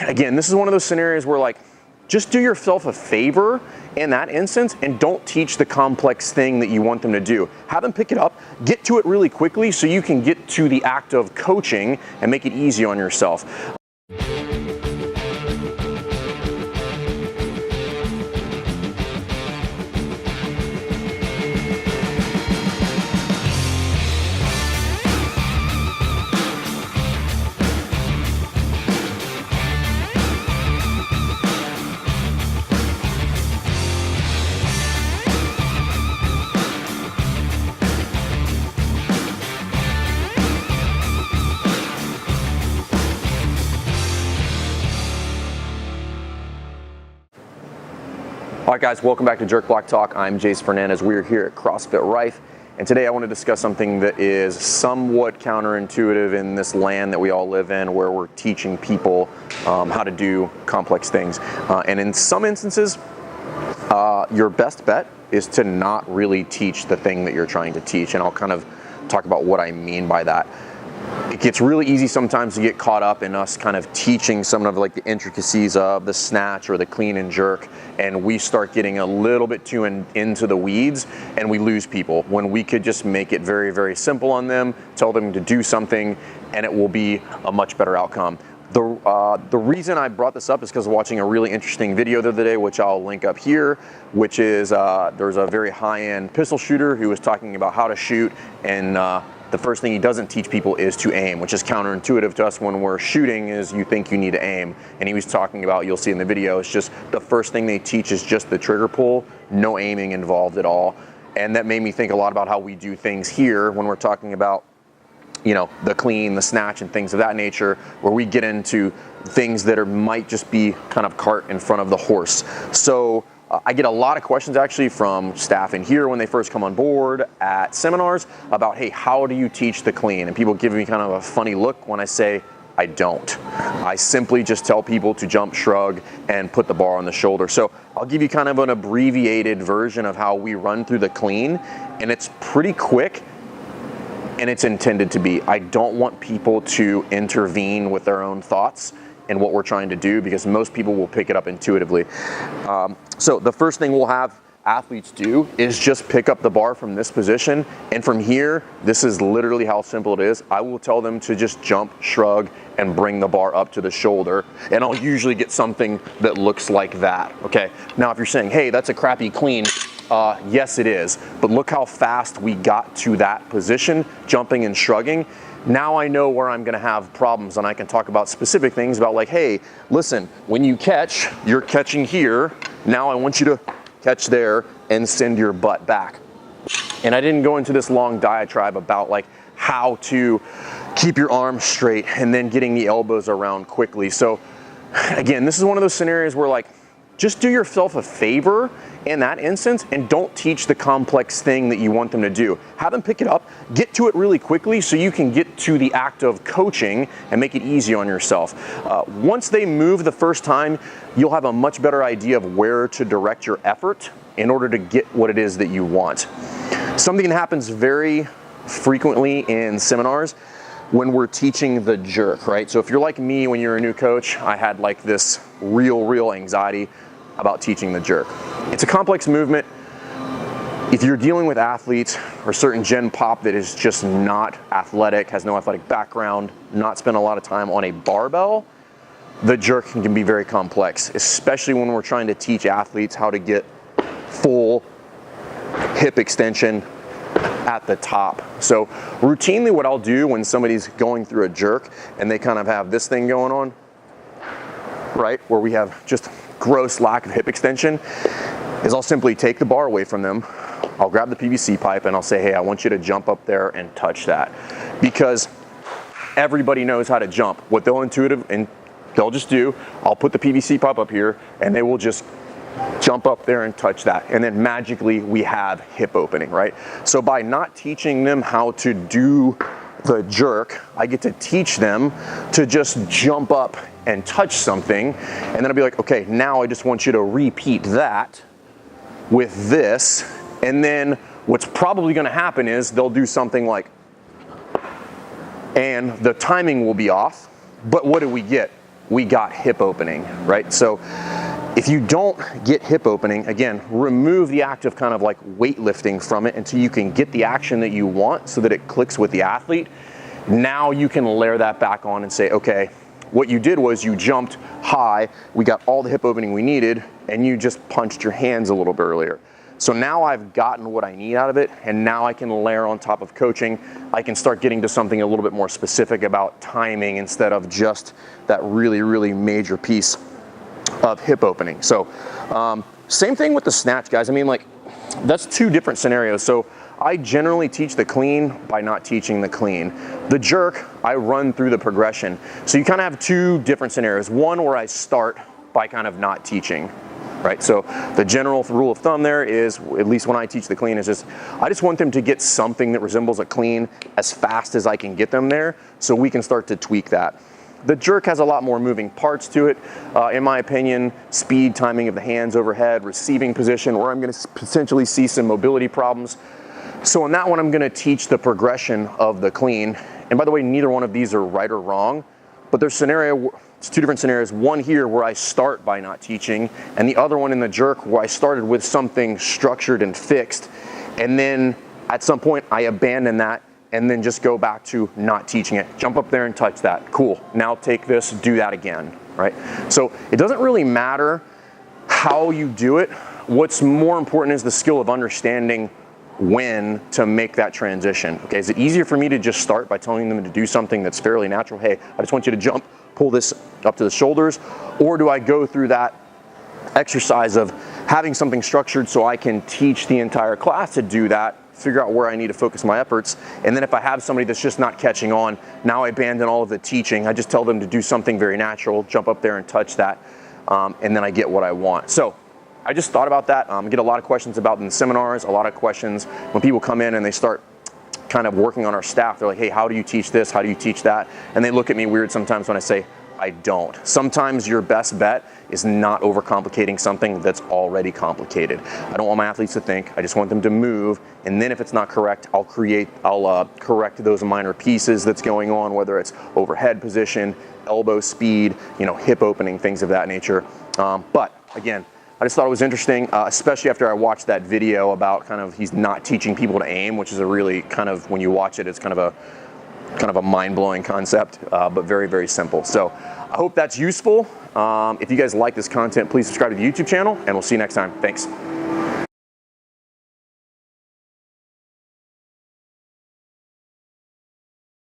Again, this is one of those scenarios where like, just do yourself a favor in that instance and don't teach the complex thing that you want them to do. Have them pick it up, get to it really quickly so you can get to the act of coaching and make it easy on yourself. All right guys, welcome back to Jerk Block Talk. I'm Jason Fernandez. We're here at CrossFit Rife, and today I want to discuss something that is somewhat counterintuitive in this land that we all live in, where we're teaching people how to do complex things. And in some instances, your best bet is to not really teach the thing that you're trying to teach, and I'll kind of talk about what I mean by that. It gets really easy sometimes to get caught up in us kind of teaching some of like the intricacies of the snatch or the clean and jerk, and we start getting a little bit too into the weeds and we lose people when we could just make it very, very simple on them, tell them to do something, and it will be a much better outcome. The reason I brought this up is because of watching a really interesting video the other day, which I'll link up here, which is there's a very high-end pistol shooter who was talking about how to shoot, and the first thing he doesn't teach people is to aim, which is counterintuitive to us when we're shooting, is you think you need to aim. And he was talking about, you'll see in the video, it's just the first thing they teach is just the trigger pull, no aiming involved at all. And that made me think a lot about how we do things here when we're talking about, you know, the clean, the snatch, and things of that nature, where we get into things that might just be kind of cart in front of the horse. So I get a lot of questions actually from staff in here when they first come on board at seminars about, hey, how do you teach the clean? And people give me kind of a funny look when I say I don't. I simply just tell people to jump, shrug, and put the bar on the shoulder. So I'll give you kind of an abbreviated version of how we run through the clean, and it's pretty quick, and it's intended to be. I don't want people to intervene with their own thoughts in what we're trying to do, because most people will pick it up intuitively. So the first thing we'll have athletes do is just pick up the bar from this position, and from here, this is literally how simple it is. I will tell them to just jump, shrug, and bring the bar up to the shoulder, and I'll usually get something that looks like that, okay? Now, if you're saying, hey, that's a crappy clean, yes, it is, but look how fast we got to that position, jumping and shrugging. Now I know where I'm gonna have problems, and I can talk about specific things about like, hey, listen, when you catch, you're catching here. Now I want you to catch there and send your butt back. And I didn't go into this long diatribe about like how to keep your arms straight and then getting the elbows around quickly. So again, this is one of those scenarios where like, just do yourself a favor in that instance and don't teach the complex thing that you want them to do. Have them pick it up, get to it really quickly so you can get to the act of coaching and make it easy on yourself. Once they move the first time, you'll have a much better idea of where to direct your effort in order to get what it is that you want. Something that happens very frequently in seminars when we're teaching the jerk, right? So if you're like me when you're a new coach, I had like this real anxiety about teaching the jerk. It's a complex movement. If you're dealing with athletes or certain gen pop that is just not athletic, has no athletic background, not spent a lot of time on a barbell, the jerk can be very complex, especially when we're trying to teach athletes how to get full hip extension at the top. So routinely what I'll do when somebody's going through a jerk and they kind of have this thing going on, right, where we have just gross lack of hip extension, is I'll simply take the bar away from them. I'll grab the PVC pipe and I'll say, hey, I want you to jump up there and touch that. Because everybody knows how to jump. What they'll just do, I'll put the PVC pipe up here and they will just jump up there and touch that. And then magically we have hip opening, right? So by not teaching them how to do the jerk, I get to teach them to just jump up and touch something. And then I'll be like, okay, now I just want you to repeat that with this. And then what's probably gonna happen is they'll do something like, and the timing will be off, but what do we get? we got hip opening, right? So if you don't get hip opening, again, remove the act of kind of like weightlifting from it until you can get the action that you want so that it clicks with the athlete. Now you can layer that back on and say, okay, what you did was you jumped high, we got all the hip opening we needed, and you just punched your hands a little bit earlier. So now I've gotten what I need out of it, and now I can layer on top of coaching. I can start getting to something a little bit more specific about timing instead of just that really, really major piece of hip opening. So same thing with the snatch, guys. I mean, like, that's two different scenarios. So I generally teach the clean by not teaching the clean. The jerk, I run through the progression. So you kind of have two different scenarios. One where I start by kind of not teaching, right? So the general rule of thumb there is, at least when I teach the clean, is just, I just want them to get something that resembles a clean as fast as I can get them there so we can start to tweak that. The jerk has a lot more moving parts to it, in my opinion. Speed, timing of the hands overhead, receiving position, where I'm going to potentially see some mobility problems. So in that one, I'm going to teach the progression of the clean. And by the way, neither one of these are right or wrong, but there's it's two different scenarios. One here where I start by not teaching, and the other one in the jerk where I started with something structured and fixed, and then at some point I abandon that and then just go back to not teaching it. Jump up there and touch that. Cool. Now take this, do that again, right? So it doesn't really matter how you do it. What's more important is the skill of understanding when to make that transition. Okay, is it easier for me to just start by telling them to do something that's fairly natural? Hey, I just want you to jump, pull this up to the shoulders, or do I go through that exercise of having something structured so I can teach the entire class to do that, figure out where I need to focus my efforts, and then if I have somebody that's just not catching on, now I abandon all of the teaching. I just tell them to do something very natural, jump up there and touch that, and then I get what I want. So I just thought about that. I get a lot of questions about in the seminars, a lot of questions when people come in and they start kind of working on our staff. They're like, hey, how do you teach this? How do you teach that? And they look at me weird sometimes when I say, I don't. Sometimes your best bet is not overcomplicating something that's already complicated. I don't want my athletes to think, I just want them to move, and then if it's not correct, I'll correct those minor pieces that's going on, whether it's overhead position, elbow speed, hip opening, things of that nature. But again, I just thought it was interesting, especially after I watched that video about kind of he's not teaching people to aim, which is a really kind of, when you watch it, it's kind of a mind-blowing concept, but very, very simple. So I hope that's useful. If you guys like this content, please subscribe to the YouTube channel, and we'll see you next time. Thanks.